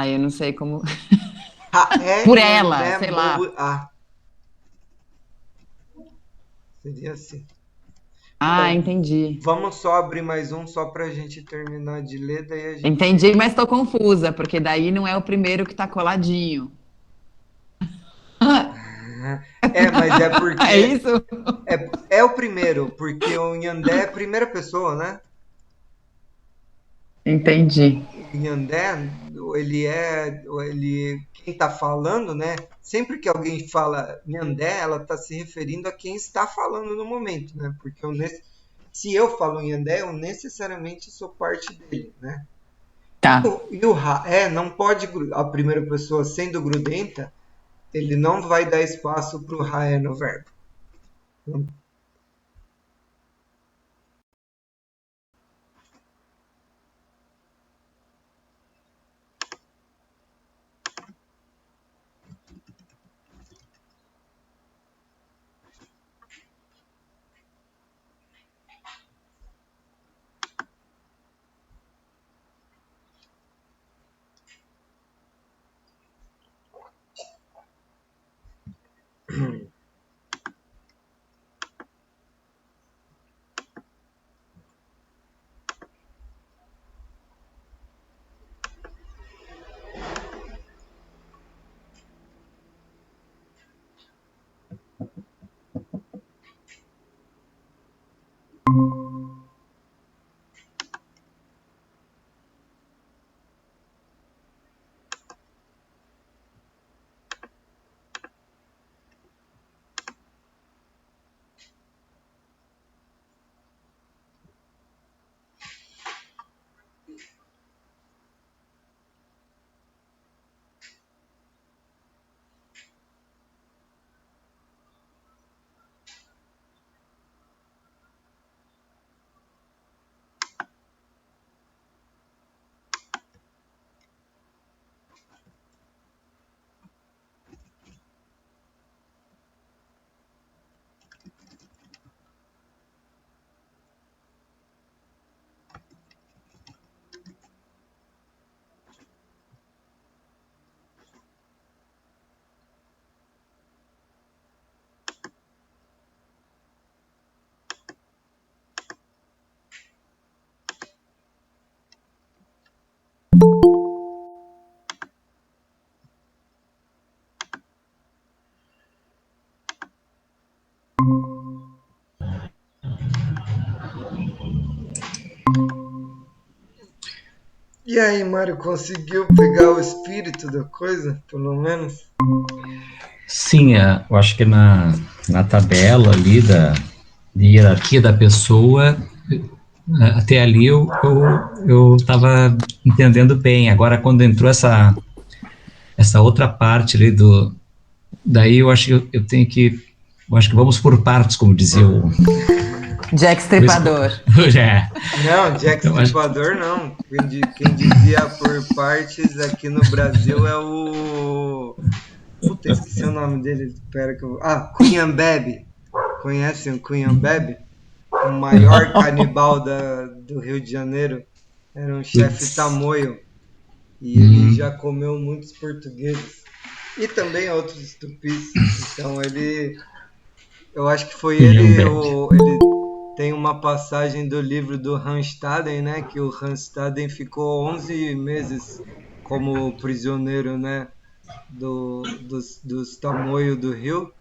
S4: Eu não sei como. Por ela, sei lá.
S2: Seria assim.
S4: Entendi.
S2: Vamos só abrir mais um só pra gente terminar de ler, daí a gente...
S4: Entendi, mas tô confusa, porque daí não é o primeiro que tá coladinho.
S2: Mas é porque...
S4: É isso?
S2: É o primeiro, porque o Inhandé é a primeira pessoa, né?
S4: Entendi.
S2: O Inhandé, quem tá falando, né? Sempre que alguém fala Inhandé, ela tá se referindo a quem está falando no momento, né? Porque se eu falo Inhandé, eu necessariamente sou parte dele, né?
S4: Tá.
S2: E o Raé não pode, a primeira pessoa sendo grudenta, ele não vai dar espaço para o Raé no verbo. E aí, Mário, conseguiu pegar o espírito da coisa, pelo menos?
S1: Sim, eu acho que na tabela ali de hierarquia da pessoa, até ali eu estava entendendo bem. Agora, quando entrou essa outra parte ali daí eu acho que eu acho que vamos por partes, como dizia o
S4: Jack Stripador.
S2: Não, Jack Stripador não. Quem dizia por partes aqui no Brasil é o... Puta, esqueci o nome dele. Espera que eu... Cunhambebe. Conhecem o Cunhambebe? O maior canibal do Rio de Janeiro. Era um chefe tamoio. E ele já comeu muitos portugueses. E também outros tupis. Então eu acho que foi ele tem uma passagem do livro do Randstaden, né? Que o Randstaden ficou 11 meses como prisioneiro, né? Dos tamoios do Rio.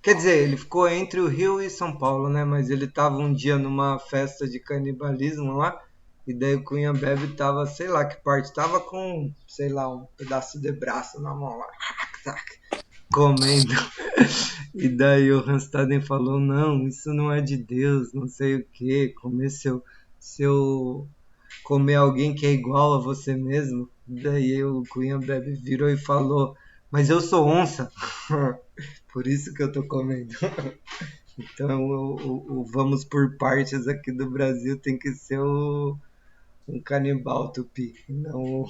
S2: Quer dizer, ele ficou entre o Rio e São Paulo, né? Mas ele estava um dia numa festa de canibalismo lá. E daí o Cunhambebe tava, sei lá que parte, tava com, sei lá, um pedaço de braço na mão lá, comendo. E daí o Randstaden falou, não, isso não é de Deus, não sei o que, comer alguém que é igual a você mesmo. Daí o Cunhambebe virou e falou, mas eu sou onça, por isso que eu tô comendo. Então o vamos por partes aqui do Brasil tem que ser um canibal tupi, não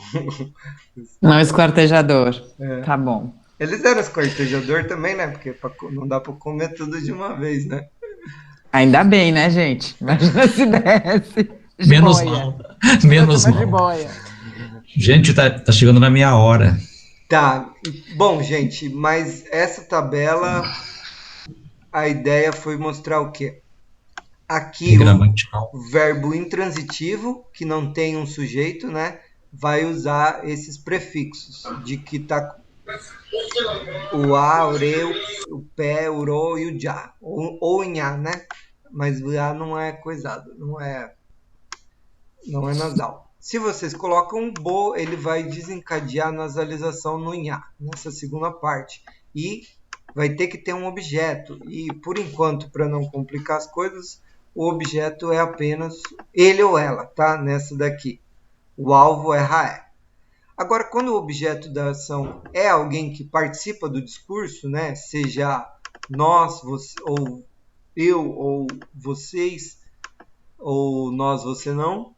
S4: Esquartejador. Tá bom.
S2: Eles eram esquartejador também, né? Porque não dá pra comer tudo de uma vez, né?
S4: Ainda bem, né, gente? Imagina se desse.
S1: Menos mal. Menos mal.
S4: Jiboia.
S1: Gente, tá chegando na minha hora.
S2: Tá. Bom, gente, mas essa tabela, a ideia foi mostrar o quê? Aqui
S1: Gramatical.
S2: o verbo intransitivo, que não tem um sujeito, né, vai usar esses prefixos de que tá o a, o re, o pé, o ro e o já, ou nha, né? Mas o já não é coisado, não é nasal. Se vocês colocam um bo, ele vai desencadear a nasalização no nha, nessa segunda parte. E vai ter que ter um objeto. E, por enquanto, para não complicar as coisas, o objeto é apenas ele ou ela, tá? Nessa daqui. O alvo é raé. Agora, quando o objeto da ação é alguém que participa do discurso, né? Seja nós, você, ou eu, ou vocês, ou nós, você não,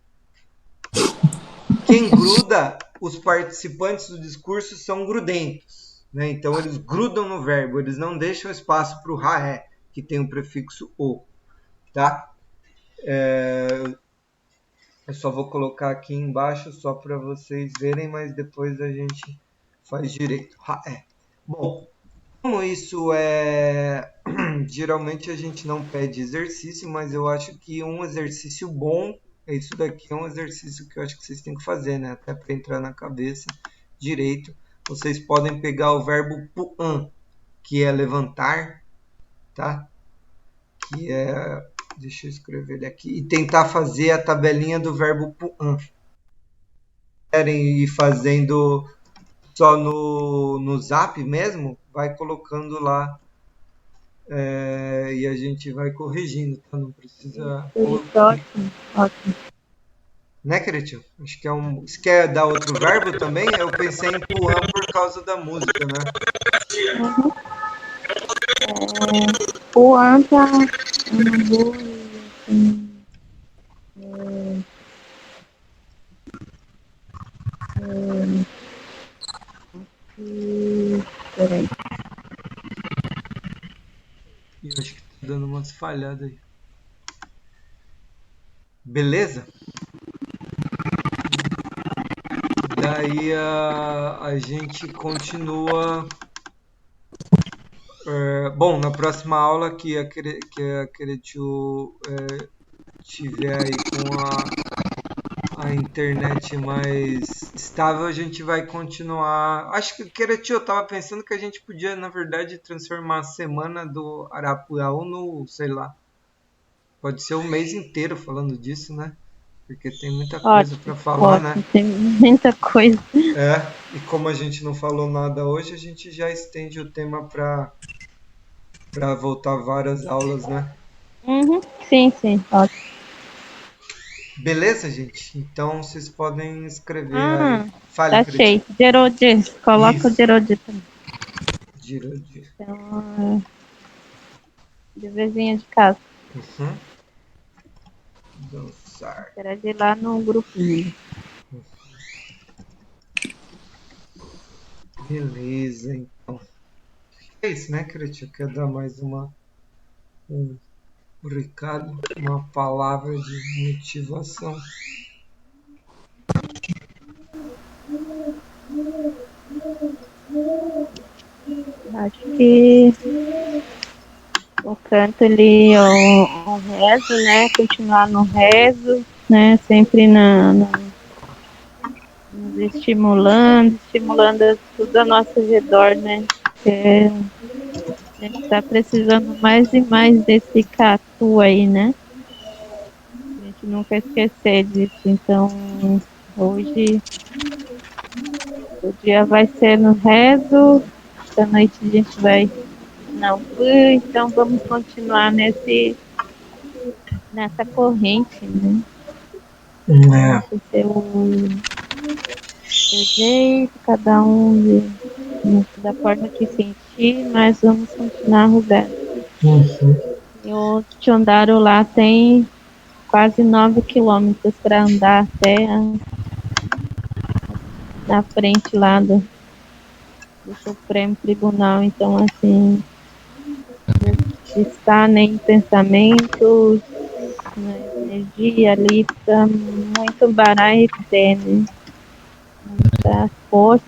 S2: quem gruda, os participantes do discurso são grudentos, né? Então eles grudam no verbo, eles não deixam espaço para o raé, que tem o prefixo o, tá? Eu só vou colocar aqui embaixo só para vocês verem, mas depois a gente faz direito. Raé. Bom, como isso é... Geralmente a gente não pede exercício, mas eu acho que um exercício bom, isso daqui é um exercício que eu acho que vocês têm que fazer, né? Até para entrar na cabeça direito. Vocês podem pegar o verbo puan, que é levantar, tá? Que é... Deixa eu escrever ele aqui. E tentar fazer a tabelinha do verbo puan. Querem ir fazendo só no Zap mesmo, vai colocando lá e a gente vai corrigindo, tá? Não precisa...
S5: Ótimo, ótimo.
S2: Né, Cretinho? Acho que é um... Você quer dar outro verbo também? Eu pensei em puan por causa da música, né?
S5: O anta é uma boa, assim, peraí.
S2: E eu acho que tá dando umas falhadas aí. Beleza? Daí a gente continua... bom, na próxima aula que a Cretinho tiver aí com a internet mais estável, a gente vai continuar. Acho que, Cretinho, eu tava pensando que a gente podia, na verdade, transformar a semana do Arapuaú no, sei lá, pode ser um mês inteiro falando disso, né? Porque tem muita coisa para falar, né?
S5: Tem muita coisa.
S2: E como a gente não falou nada hoje, a gente já estende o tema para voltar várias aulas, né?
S5: Sim, ótimo.
S2: Beleza, gente? Então vocês podem escrever aí. Fale,
S5: Tá cheio. Gerodi, coloca o Gerodi também.
S2: Gerodi.
S5: Então, de vizinha de casa.
S2: Dançar.
S5: Interagir lá no grupinho.
S2: Beleza, então. É isso, né, Cretinho? Quer dar mais um recado, uma palavra de motivação?
S5: Acho que o canto ali, o rezo, né? Continuar no rezo, né? Sempre nos estimulando tudo ao nosso redor, né? Porque a gente está precisando mais e mais desse catu aí, né? A gente nunca esquecer disso. Então, hoje o dia vai ser no rezo, esta noite a gente vai não fui, então vamos continuar nessa corrente, né? Seu jeito, cada um da forma que sentir, mas vamos continuar rodando. E o Tchondaro lá tem quase 9 quilômetros para andar até na frente lá do Supremo Tribunal, então assim está em pensamentos, na energia ali, está muito barato, né? Muita força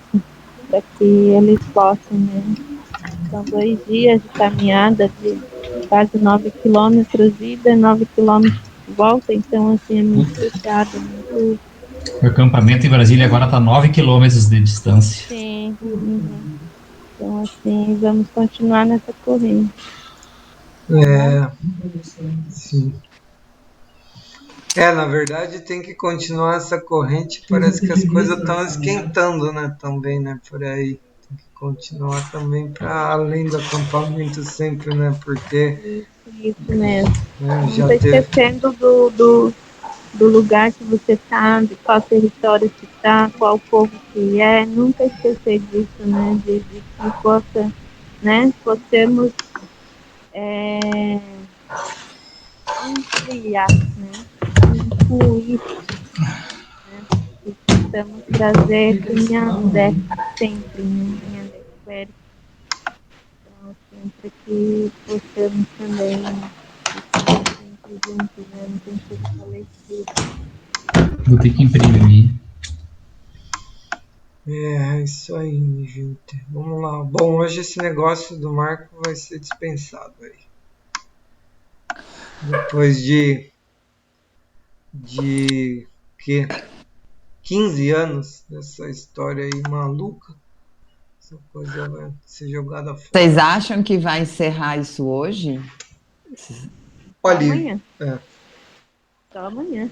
S5: para que eles possam, né? São 2 dias de caminhada, de quase 9 quilômetros ida, 9 quilômetros de volta, então assim é muito puxado, muito.
S1: O acampamento em Brasília agora está 9 quilômetros de distância.
S5: Sim. Então assim, vamos continuar nessa corrente.
S2: Sim. Na verdade tem que continuar essa corrente, parece que as coisas estão esquentando, né, também, né, por aí. Tem que continuar também para além do acampamento sempre, né, porque
S5: Isso mesmo.
S2: já
S5: Nunca
S2: teve...
S5: esquecendo do lugar que você está, de qual território que está, qual povo que é, nunca esquecer disso, né, de que possa, né, possamos ampliar, né, incluir, né, e possamos trazer Cunhandé sempre, né, Cunhandé Quero. Então, sempre que possamos também estar sempre juntos, né, não tem que falei tudo.
S1: Vou ter que imprimir.
S2: É isso aí, gente. Vamos lá. Bom, hoje esse negócio do Marco vai ser dispensado aí. Depois de que 15 anos dessa história aí maluca, essa coisa vai ser jogada
S4: Vocês
S2: fora.
S4: acham que vai encerrar isso hoje?
S2: Olha,
S5: Amanhã. Só amanhã.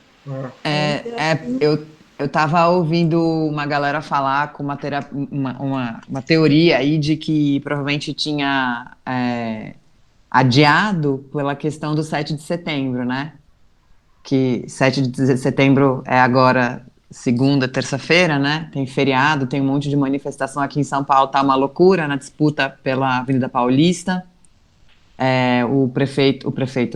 S4: Eu estava ouvindo uma galera falar com uma teoria aí de que provavelmente tinha adiado pela questão do 7 de setembro, né? Que 7 de setembro é agora segunda, terça-feira, né? Tem feriado, tem um monte de manifestação aqui em São Paulo, tá uma loucura na disputa pela Avenida Paulista. O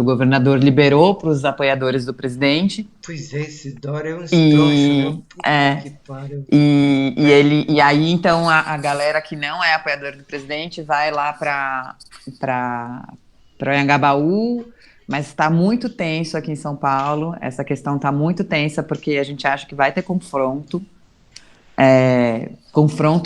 S4: governador liberou para os apoiadores do presidente.
S2: Pois é, esse Dória é um estroncho, né? Puta que pariu.
S4: E aí, então, a galera que não é apoiadora do presidente vai lá para Anhangabaú, mas está muito tenso aqui em São Paulo. Essa questão está muito tensa, porque a gente acha que vai ter confronto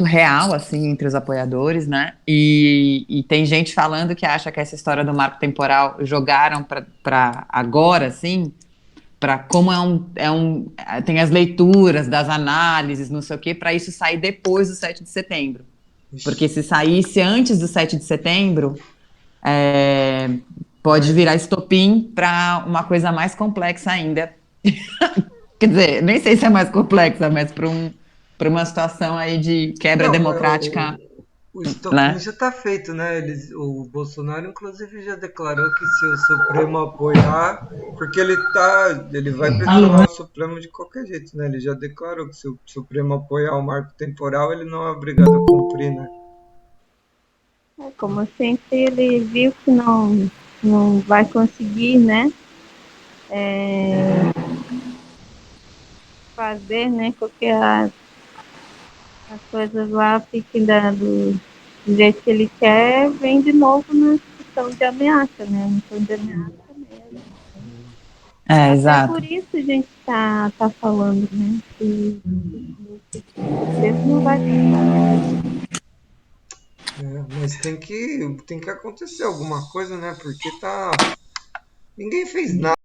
S4: real, assim, entre os apoiadores, né? E tem gente falando que acha que essa história do marco temporal jogaram para agora, assim, para como tem as leituras das análises, não sei o quê, para isso sair depois do 7 de setembro. Porque se saísse antes do 7 de setembro, pode virar estopim para uma coisa mais complexa ainda. Quer dizer, nem sei se é mais complexa, mas para uma situação aí de quebra
S2: Não,
S4: democrática,
S2: o estopim
S4: né?
S2: já está feito, né? O Bolsonaro, inclusive, já declarou que se o Supremo apoiar, porque ele vai pressionar o Supremo de qualquer jeito, né? Ele já declarou que se o Supremo apoiar o marco temporal, ele não é obrigado a cumprir, né?
S5: Como sempre, ele viu que não vai conseguir, né? Fazer, né? Porque as coisas lá fiquem do jeito que ele quer, vem de novo na questão de ameaça, né? Uma questão de ameaça mesmo. Até por
S4: Exato.
S5: isso a gente tá falando, né? Que mesmo não vai passar.
S2: Mas tem que acontecer alguma coisa, né? Porque ninguém fez nada.